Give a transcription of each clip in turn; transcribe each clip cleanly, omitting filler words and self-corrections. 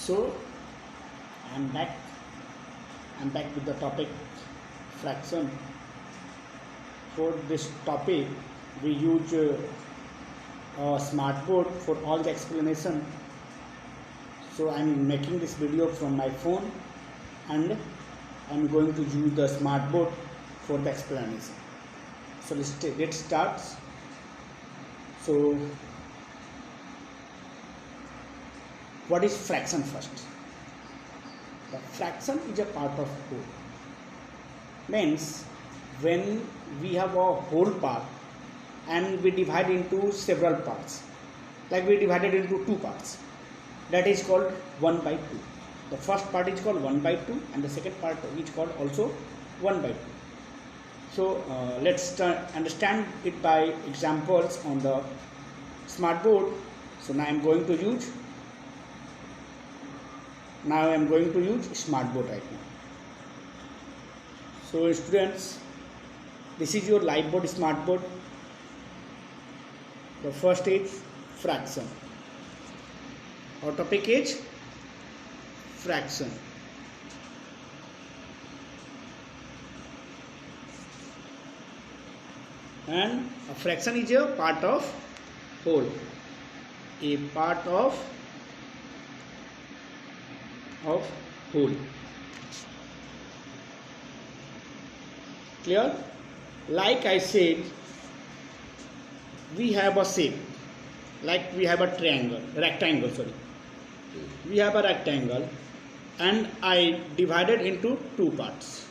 So I'm back. I'm back with the topic fraction. For this topic, we use a smart board for all the explanation. So I'm making this video from my phone, and I'm going to use the smart board for the explanation. So let's start. So what is fraction first? The fraction is a part of whole. Means when we have a whole part and we divide into several parts, like we divided into two parts, that is called 1 by 2. The first part is called 1 by 2 and the second part is called also 1 by 2. So let's understand it by examples on the smart board. So now I am going to use smart board right now. So students, this is your live board, smart board. The first is fraction. Our topic is fraction. And a fraction is a part of whole. A part of whole. Clear? Like I said, we have a shape, like we have a rectangle. We have a rectangle and I divided into two parts.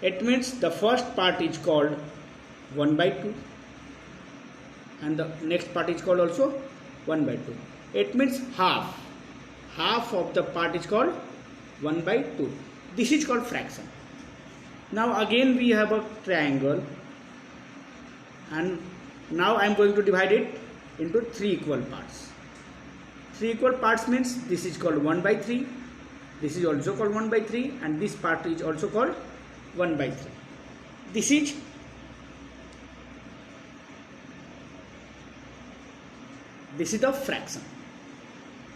It means the first part is called 1 by 2 and the next part is called also 1 by 2. It means half of the part is called 1 by 2. This is called fraction. Now again we have a triangle and now I am going to divide it into 3 equal parts. 3 equal parts means this is called 1 by 3, this is also called 1 by 3 and this part is also called 1 by 3. This is the fraction.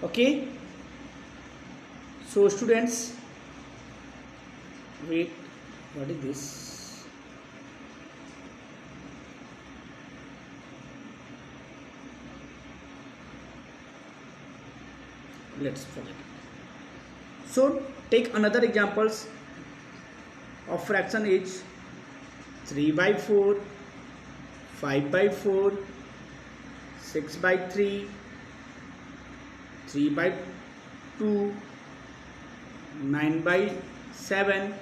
Okay. So students, wait, what is this? Let's forget it. So take another examples of fraction is 3 by 4, 5 by 4, 6 by 3, 3 by 2, 9 by 7.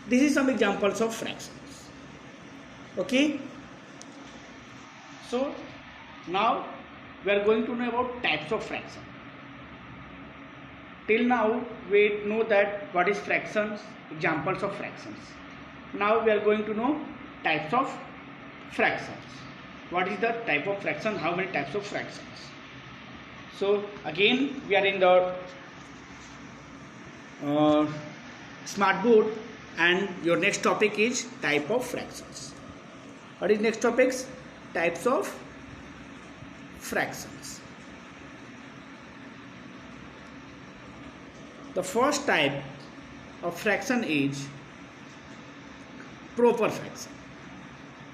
This is some examples of fractions. Okay. So now we are going to know about types of fraction. Till now we know that what is fractions, examples of fractions. Now we are going to know types of fractions. What is the type of fraction? How many types of fractions? So again we are in the smart board and your next topic is type of fractions. What is next topics? Types of fractions. The first type of fraction is proper fraction.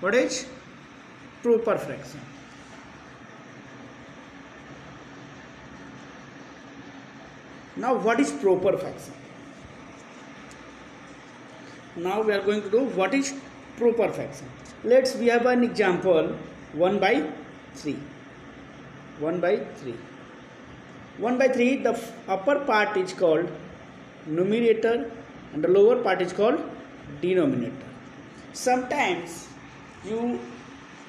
What is proper fraction? Now what is proper fraction? Now we are going to do what is proper fraction. We have an example 1 by 3. 1 by 3. 1 by 3, the upper part is called numerator and the lower part is called denominator. Sometimes you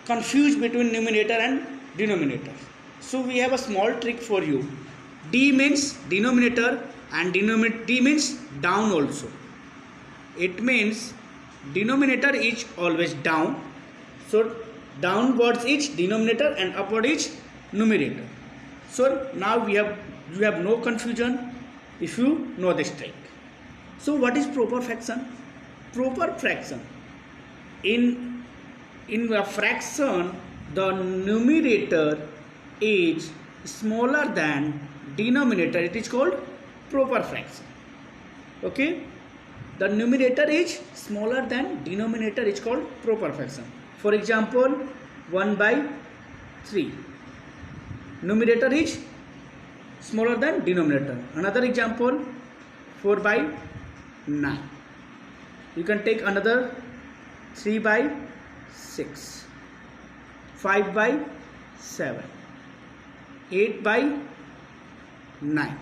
confuse between numerator and denominator. So we have a small trick for you. D means denominator and D means down also. It means denominator is always down. So downwards is denominator and upward is numerator. So now you have no confusion if you know this trick. So what is proper fraction? Proper fraction. In a fraction, the numerator is smaller than denominator. It is called proper fraction. Okay, the numerator is smaller than denominator is called proper fraction. For example, 1 by 3, numerator is smaller than denominator. Another example, 4 by 9. You can take another 3 by 6, 5 by 7, 8 by 9.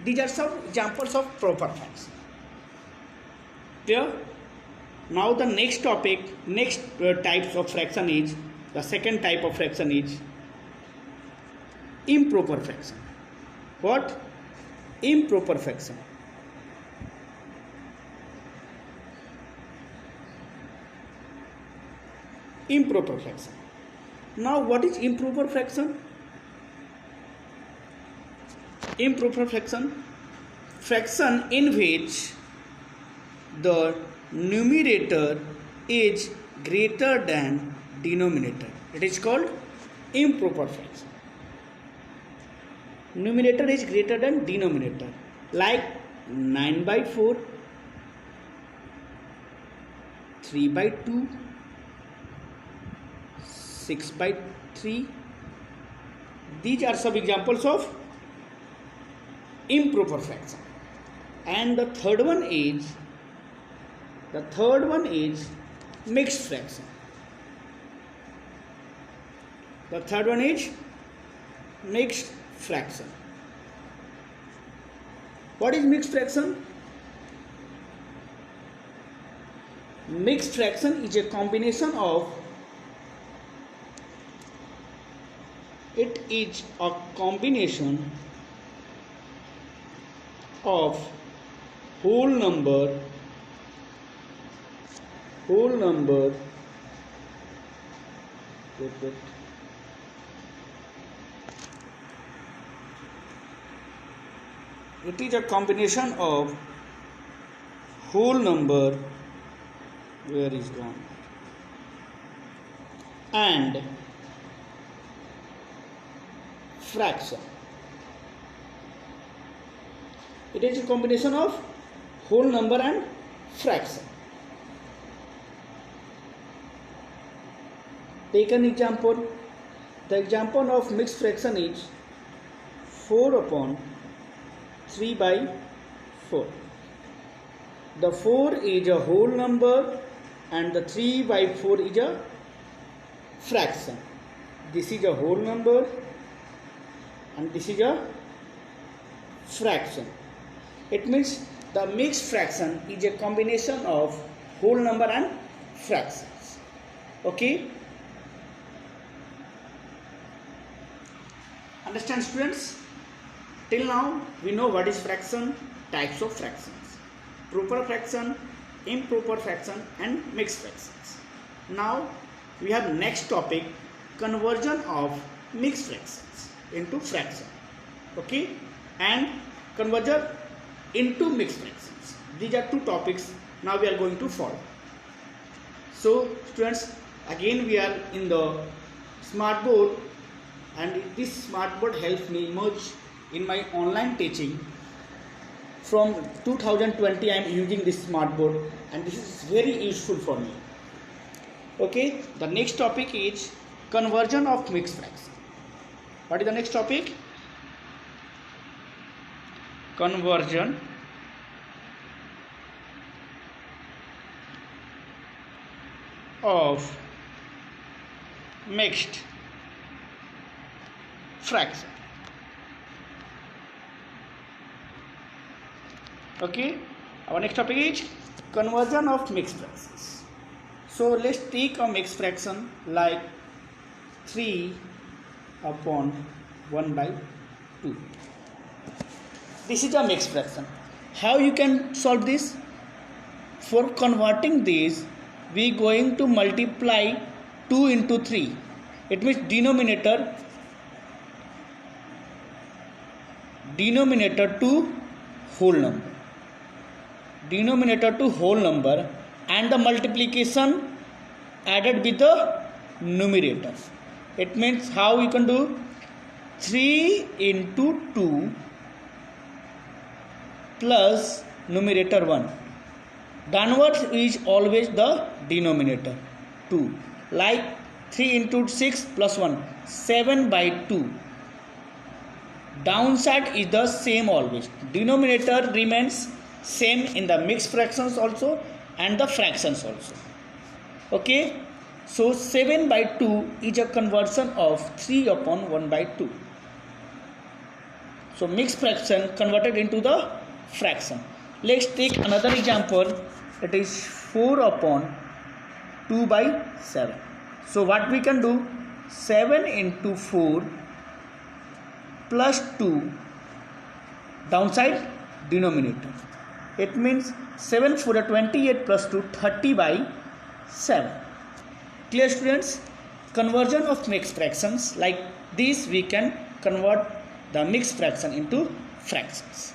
These are some examples of proper fraction. Clear? Now the next topic, types of fraction is, the second type of fraction is improper fraction. What? Improper fraction. Improper fraction. Now what is improper fraction? Improper fraction, fraction in which the numerator is greater than denominator. It is called improper fraction. Numerator is greater than denominator, like 9 by 4, 3 by 2, 6 by 3. These are some examples of improper fraction. And the third one is mixed fraction. The third one is mixed fraction. What is mixed fraction? Mixed fraction is a combination of whole number it is a combination of whole number, where is gone, and fraction. It is a combination of whole number and fraction. Take an example. The example of mixed fraction is 4 upon 3 by 4. The 4 is a whole number and the 3 by 4 is a fraction. This is a whole number and this is a fraction. It means the mixed fraction is a combination of whole number and fractions. Okay? Understand, students? Till now we know what is fraction, types of fractions, proper fraction, improper fraction and mixed fractions. Now we have next topic, conversion of mixed fractions into fraction. Okay? And conversion into mixed fractions. These are two topics now we are going to follow. So students, again we are in the smart board, and this smart board helps me much in my online teaching. From 2020 I am using this smart board and this is very useful for me. Okay, the next topic is conversion of mixed fraction. What is the next topic? Conversion of mixed fraction. Okay, our next topic is conversion of mixed fractions. So let's take a mixed fraction like 3 upon 1 by 2. This is a mixed fraction. How you can solve this? For converting this, we going to multiply 2 into 3. It means denominator to whole number. Denominator to whole number and the multiplication added with the numerator. It means how we can do 3 into 2 plus numerator 1. Downwards is always the denominator 2. Like 3 into 6 plus 1, 7 by 2. Downside is the same always. Denominator remains same in the mixed fractions also and the fractions also. Okay. So 7 by 2 is a conversion of 3 upon 1 by 2. So mixed fraction converted into the fraction. Let's take another example. It is 4 upon 2 by 7. So what we can do? 7 into 4 plus 2 downside denominator. It means 7 4 28 plus 2 30 by 7. Clear students? Conversion of mixed fractions like this we can convert the mixed fraction into fractions.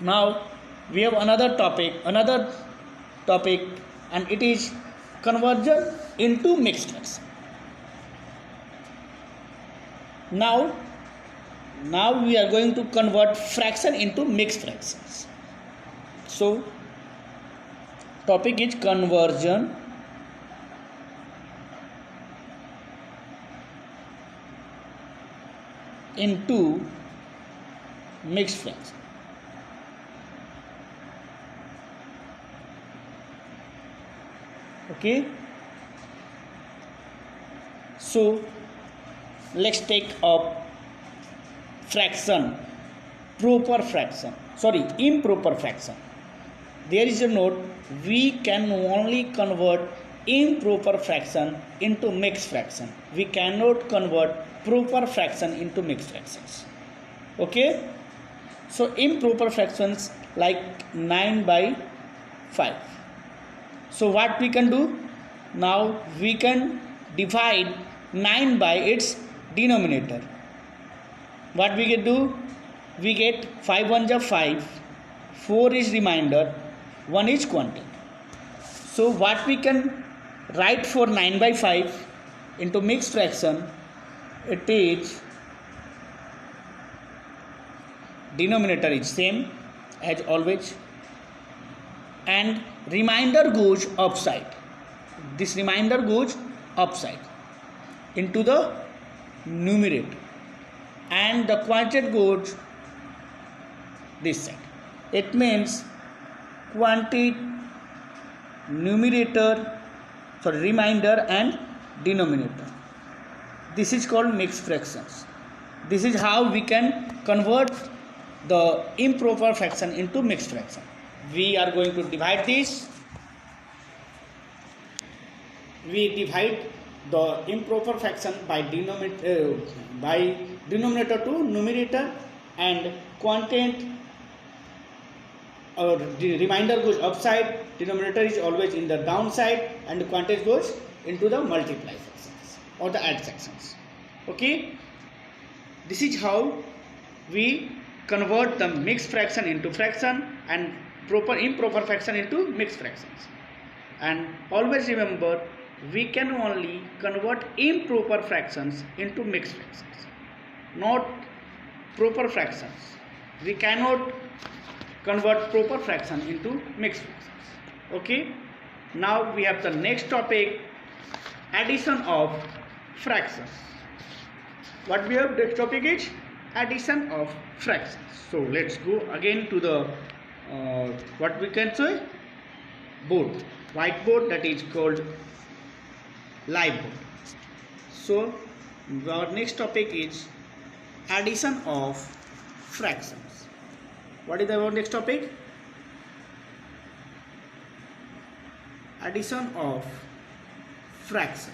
Now we have another topic and it is conversion into mixed fraction. Now we are going to convert fraction into mixed fractions. So topic is conversion into mixed fraction. Okay, so let's take up fraction, improper fraction. There is a note, we can only convert improper fraction into mixed fraction. We cannot convert proper fraction into mixed fractions. Okay, so improper fractions like 9 by 5. So what we can do? Now we can divide 9 by its denominator. What we can do? We get 5 1 is 5, 4 is remainder, 1 is quantity. So what we can write for 9 by 5 into mixed fraction? It is denominator is same as always and remainder goes upside. This remainder goes upside into the numerator and the quantity goes this side. It means quantity, remainder and denominator. This is called mixed fractions. This is how we can convert the improper fraction into mixed fraction. We are going to divide this. We divide the improper fraction by denominator to numerator and quantity or the remainder goes upside, denominator is always in the downside and the quantity goes into the multiply fractions or the add sections. Okay, this is how we convert the mixed fraction into fraction and improper fraction into mixed fractions. And always remember, we can only convert improper fractions into mixed fractions, not proper fractions. We cannot convert proper fraction into mixed fractions. Okay, now we have the next topic, addition of fractions. What we have next topic is addition of fractions. So let's go again to the what we can say whiteboard, that is called live board. So our next topic is addition of fractions. What is our next topic? Addition of fraction.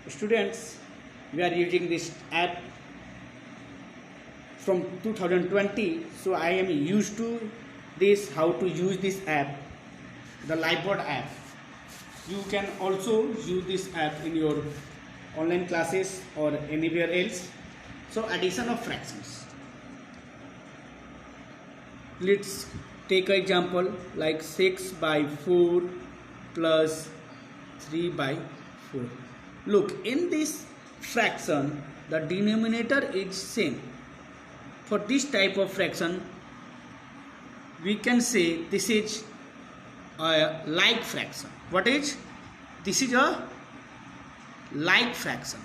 Students, we are using this app from 2020, so I am used to this, how to use this app, the Liveboard app. You can also use this app in your online classes or anywhere else. So addition of fractions. Let's take an example like 6 by 4 plus 3 by 4. Look, in this fraction the denominator is same for this type of fraction we can say this is a like fraction. What is this? Is a like fraction.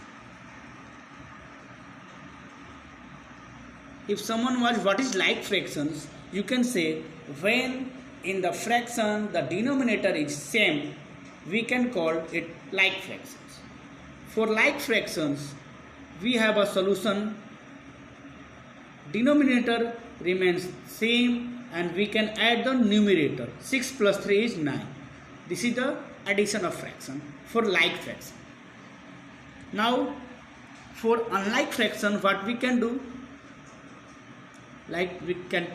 If someone was what is like fractions, you can say when in the fraction the denominator is same, we can call it like fractions. For like fractions, we have a solution. Denominator remains same and we can add the numerator. 6 plus 3 is 9. This is the addition of fraction for like fraction. Now for unlike fraction, what we can do? Like we can,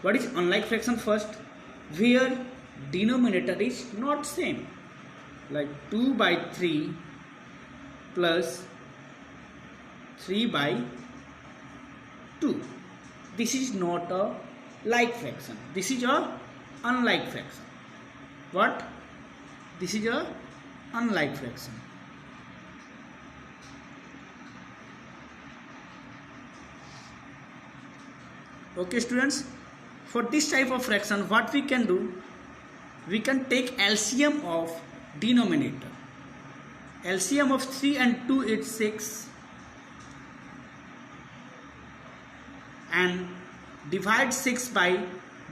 what is unlike fraction first? Where denominator is not same, like 2 by 3 plus 3 by 2. This is not a like fraction. This is a unlike fraction. What? This is a unlike fraction. Okay students, for this type of fraction what we can do, we can take LCM of denominator. LCM of 3 and 2 is 6 and divide 6 by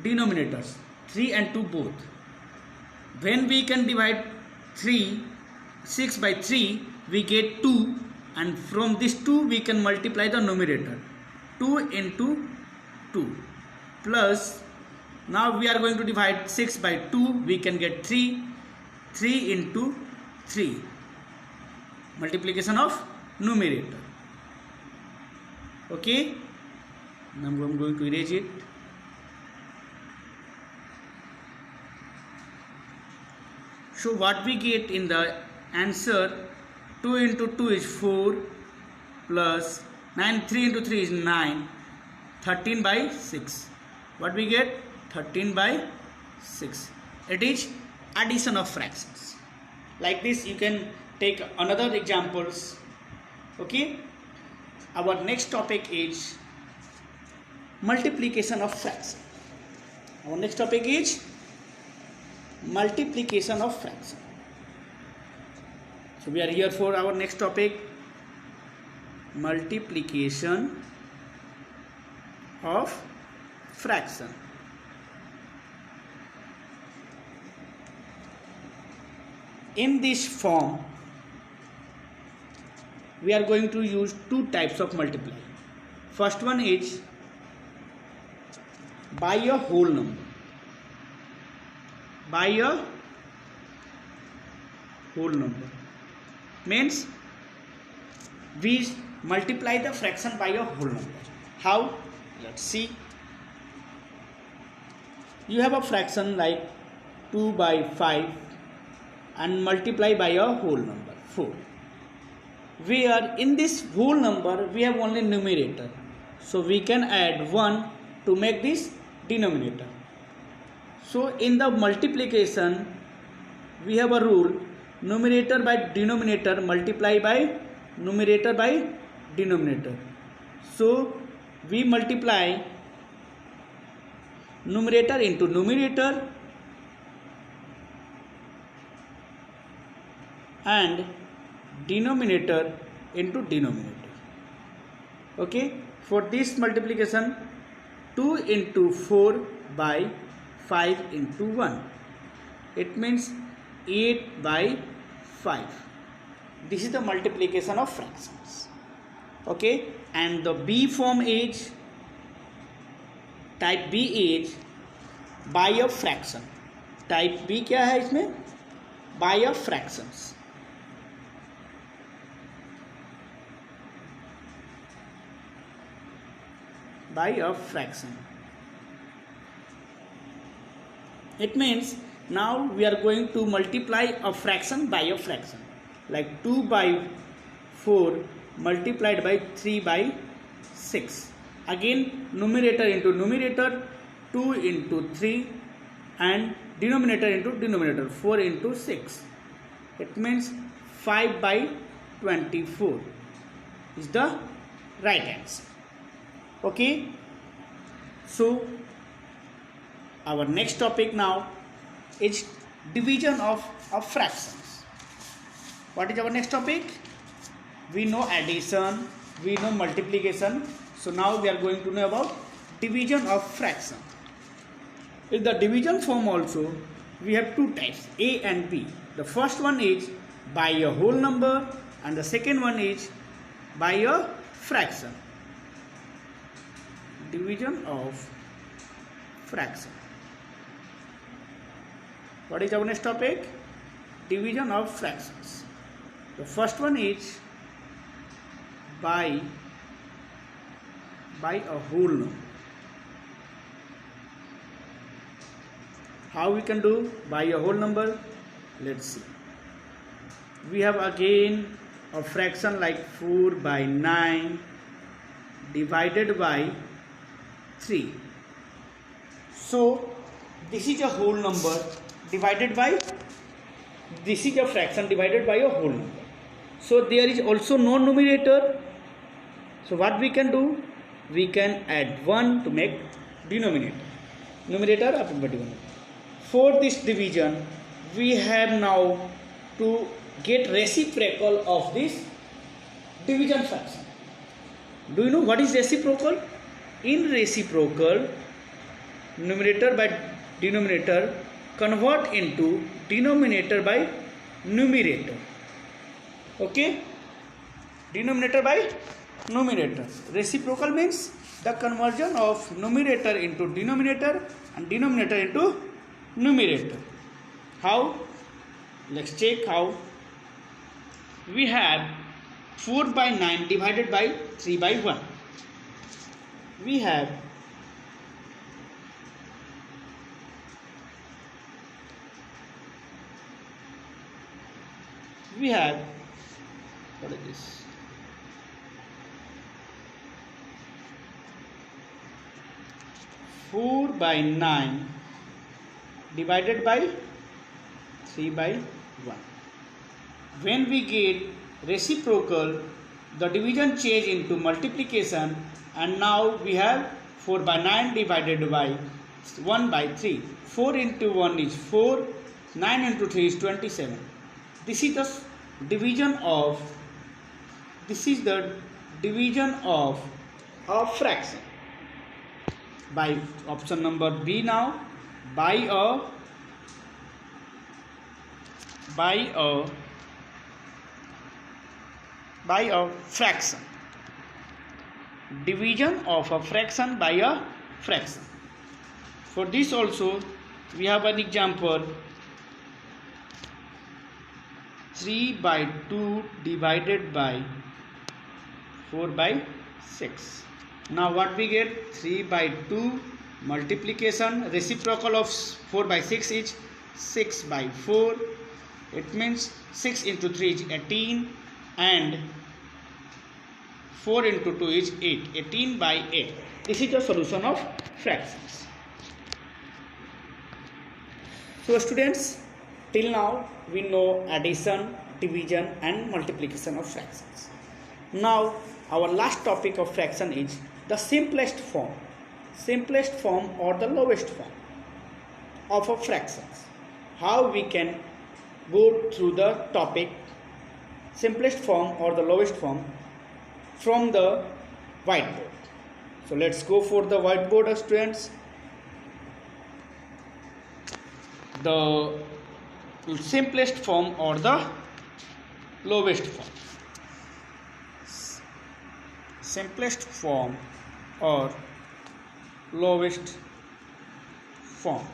denominators 3 and 2 both. When we can divide 6 by 3 we get 2 and from this 2 we can multiply the numerator. 2 into 2 plus, now we are going to divide 6 by 2, we can get 3 into 3, multiplication of numerator. Okay, now I'm going to erase it. So what we get in the answer, 2 into 2 is 4 plus 3 into 3 is 9, 13 by 6. What we get? 13 by 6. It is addition of fractions. Like this you can take another examples. Okay, our next topic is multiplication of fraction. Our next topic is multiplication of fraction. So we are here for our next topic, multiplication of fraction. In this form we are going to use two types of multiply. First one is by a whole number. By a whole number means we multiply the fraction by a whole number. How? Let's see. You have a fraction like 2 by 5 and multiply by a whole number 4. Where in this whole number we have only numerator, so we can add 1 to make this denominator. So in the multiplication we have a rule, numerator by denominator multiply by numerator by denominator. So we multiply numerator into numerator and denominator into denominator. Okay, for this multiplication 2 into 4 by 5 into 1, it means 8 by 5. This is the multiplication of fractions. Okay, and the B form is, type B is by a fraction. Type B क्या है इसमें? By a fractions. By a fraction. It means now we are going to multiply a fraction by a fraction, like 2 by 4 multiplied by 3 by 6. Again numerator into numerator, 2 into 3 and denominator into denominator, 4 into 6. It means 5 by 24 is the right answer. Okay, So our next topic now is division of fractions. What is our next topic? We know addition, we know multiplication. So now we are going to know about division of fraction. In the division form also, we have two types, A and B. The first one is by a whole number and the second one is by a fraction. Division of fraction. What is our next topic? Division of fractions. The first one is by a whole number. How we can do by a whole number? Let's see. We have again a fraction like 4 by 9 divided by 3. So this is a whole number divided by, this is a fraction divided by a whole number. So there is also no numerator. So what we can do? We can add 1 to make denominator. Numerator upon denominator. For this division, we have now to get reciprocal of this division fraction. Do you know what is reciprocal? In reciprocal, numerator by denominator convert into denominator by numerator. Okay? Denominator by numerator. Reciprocal means the conversion of numerator into denominator and denominator into numerator. How? Let's check how. We have 4 by 9 divided by 3 by 1. We have what is this? Four by 9 divided by 3 by 1. When we get reciprocal, the division change into multiplication, and now we have 4 by 9 divided by 1 by 3. 4 into 1 is 4, 9 into 3 is 27. This is the division of a fraction. By option number B now, by a fraction. Division of a fraction by a fraction. For this also we have an example. 3 by 2 divided by 4 by 6. Now what we get? 3 by 2 multiplication. Reciprocal of 4 by 6 is 6 by 4. It means 6 into 3 is 18 and 4 into 2 is 8. 18 by 8. This is the solution of fractions. So students, till now we know addition, division and multiplication of fractions. Now our last topic of fraction is the simplest form or the lowest form of a fractions. How we can go through the topic simplest form or the lowest form from the whiteboard. So let's go for the whiteboard, students. The simplest form or the lowest form. Simplest form or lowest form.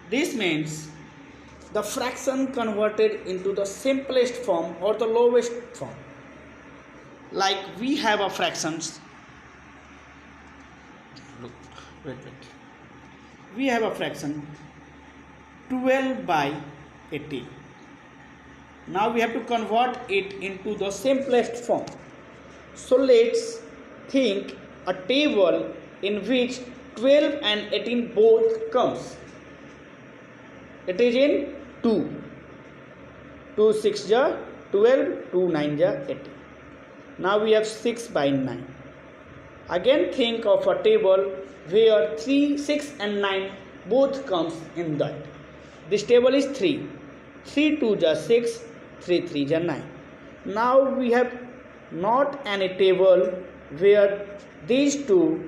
This means the fraction converted into the simplest form or the lowest form. Like we have a fractions. Look, wait. We have a fraction 12 by 18. Now we have to convert it into the simplest form. So let's think a table in which 12 and 18 both comes. It is in 2. 2 6 ja 12, 2 9 ja 18. Now we have 6 by 9. Again think of a table where 3, 6 and 9 both comes in that. This table is 3. 3 2 is 6, 3 3 is 9. Now we have not any table where these 2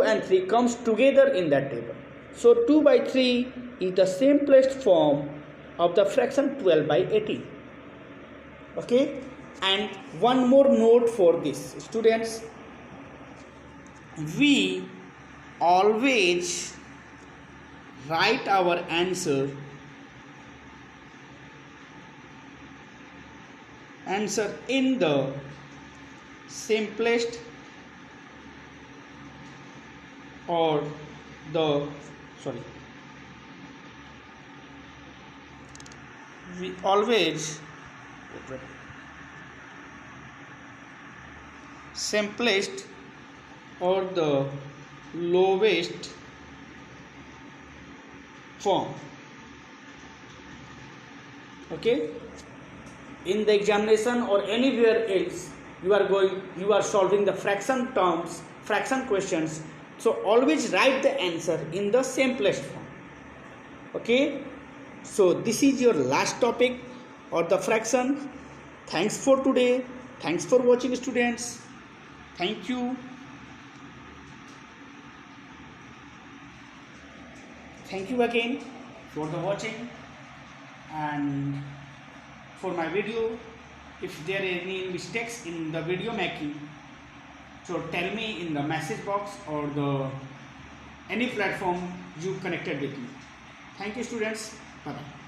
and 3 comes together in that table. So 2 by 3 is the simplest form of the fraction 12 by 18. Okay, and one more note for this, students. We always write our answer in the simplest or the we always simplest or the lowest form. Okay, in the examination or anywhere else you are solving the fraction questions, so always write the answer in the simplest form. Okay, so this is your last topic or the fraction. Thanks for today. Thanks for watching, students. Thank you. Thank you again for the watching and for my video. If there are any mistakes in the video making, so tell me in the message box or the any platform you connected with me. Thank you, students. Bye bye.